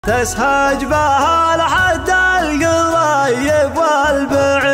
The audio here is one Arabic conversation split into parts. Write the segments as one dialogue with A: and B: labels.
A: تسهج بها لحد القريب والبعيد،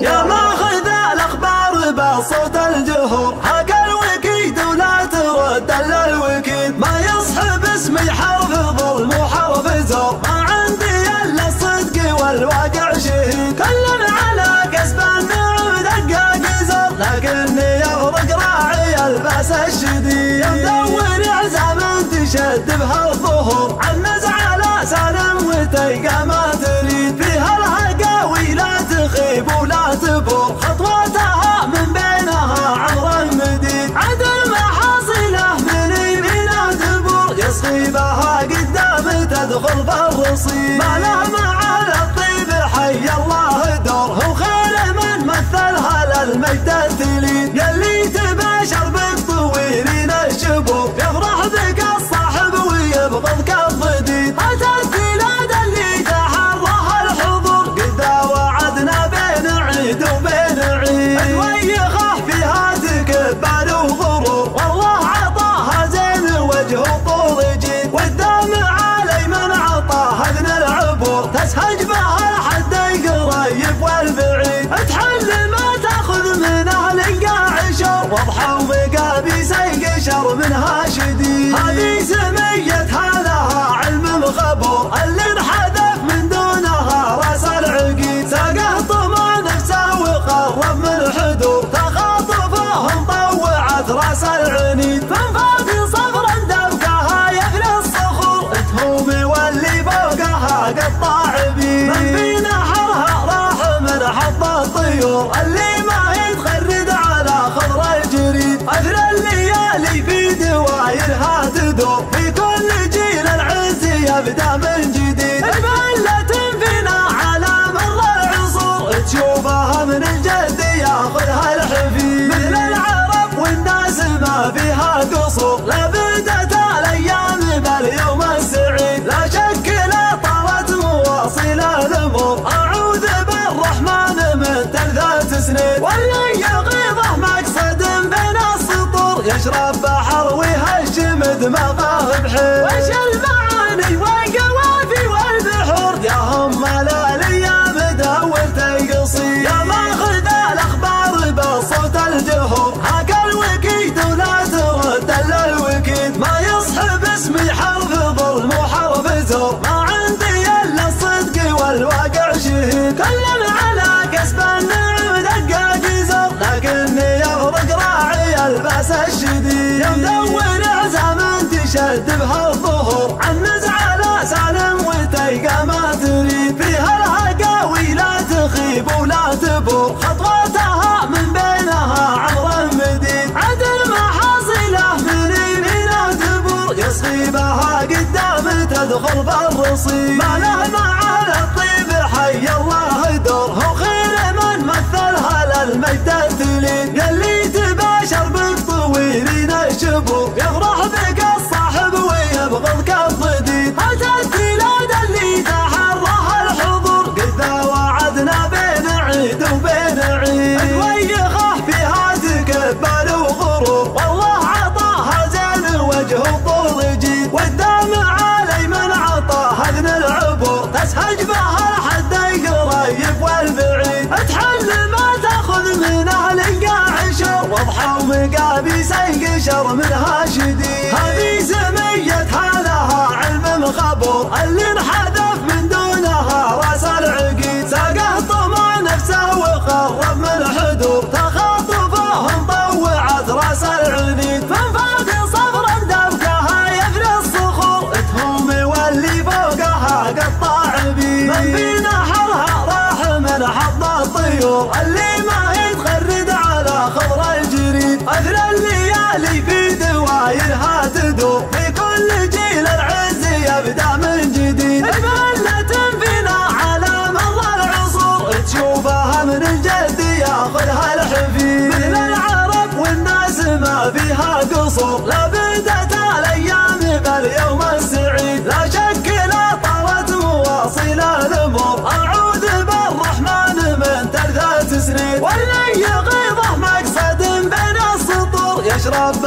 A: يا ماخذ الاخبار بصوت الجهور، حق الوكيد ولا ترد الا الوكيد، ما يصحب اسمي حرف ظلم وحرف زور، ما عندي الا الصدق والواقع شهيد، كلنا على كسب النعم دقاق زور، لكني افرق راعي الباس الشديد، مدور عزام تشد بها الظهور، عنز على سالم وتيقى ما تريد، فيها الهقاوي لا تخيب ولا تبور، خطواتها من بينها عمر مديد، عدل محاصيله من يمينه تبور، يصغي بها قدام تدخل بالرصيد، ما له مع الطيب حي الله دور، هو خير من مثلها للمجد التليد، يلي تباشر بالطويلين الشبور، يفرح بك الصاحب ويبغضك الضديد، أتت بلاد اللي تحرها الحضور، قد وعدنا بين عيد وبين عيد، الويخه فيها تكبر وغرور، والله عطاها زين وجه وطول جيد، والدمع علي من عطاها اذن العبور، تسهج بها لحد القريب والبعيد، تحل ما تاخذ من اهل قاعشور، واضحه ومقابيس يقشر منها شديد، هذه سميتها لها علم مخبور، اللي انحذف من دونها راس العقيد، ساقه طمع نفسه وقرب من حدور، تخاطفهم طوعت راس العنيد، فانفاق صفر دبكها يفنى الصخور، تهومي واللي فوقها قطاع بيد، من في نحرها راح من حظ الطيور، اللي ما يتخرد على خضر الجريد، اثر الليالي في دوايرها تدور، في كل جيل العز يبدا من جديد، الملة فينا على مر العصور، تشوفها من الجد ياخذها الحفيد، مثل العرب والناس ما فيها قصور، لا بدت الايام باليوم السعيد، لا شك لا طالت مواصله الامور، اعوذ بالرحمن من تلذات سنين، واللي يغيظه مقصد بين السطور، يشرب بحر ويهشم دماغه بحيل، وش المعاني والقوافي والبحور، يا هم الايام دور تقصير، يا ماخذ الاخبار بصوت الجهور، حق الوكيد ولا ترد الا الوكيد، ما يصحب اسمي حرف ظلم وحرف زور، ما عندي الا الصدق والواقع شهيد، كلنا على كسب النعم دقاق زور، لكني افرق راعي الباس الشديد، مدور عزام تشد بها الظهور، عنز على سالم وتيقى ما تريد، فيها الهقاوي لا تخيب ولا تبور، خطواتها من بينها عمر مديد، عدل محاصيله من يمينه تبور، يصغي بها قدام تدخل بالرصيد، ما له مع الطيب حي الله دور، هو خير من مثلها للمجد التليد، يلي تباشر بالطويلين الشبور، يفرح بك الصاحب ويبغضك الضديد، أتت بلاد اللي تحرها الحضور، قد وعدنا بين عيد وبين عيد، الويخه فيها تكبر وغرور، والله عطاها زين وجه وطول جيد، والدمع علي من عطاها اذن العبور، تسهج بها لحد القريب والبعيد، تحل ما تاخذ من اهل قاعشور، واضحه ومقابيس يقشر منها شديد، هذه سميتها لها علم مخبور، اللي انحذف من دونها راس العقيد، ساقه طمع نفسه وقرب من حدور، تخاطفهم طوعت راس العنيد، فانفاق صفر دبكها يفنى الصخور، تهومي واللي فوقها قطاع بيد، من في نحرها راح من حظ الطيور، اللي ما يتخرد على خضر الجريد، اثر الليالي في دوايرها تدور، في كل جيل العز يبدا من جديد، الملة فينا على مر العصور، تشوفها من الجد ياخذها الحفيد، مثل العرب والناس ما فيها قصور، لا بدت الايام باليوم السعيد، لا شك لا طالت مواصله الامور، اعوذ بالرحمن من تلذات سنين، واللي يغيظه مقصد بين السطور، يشرب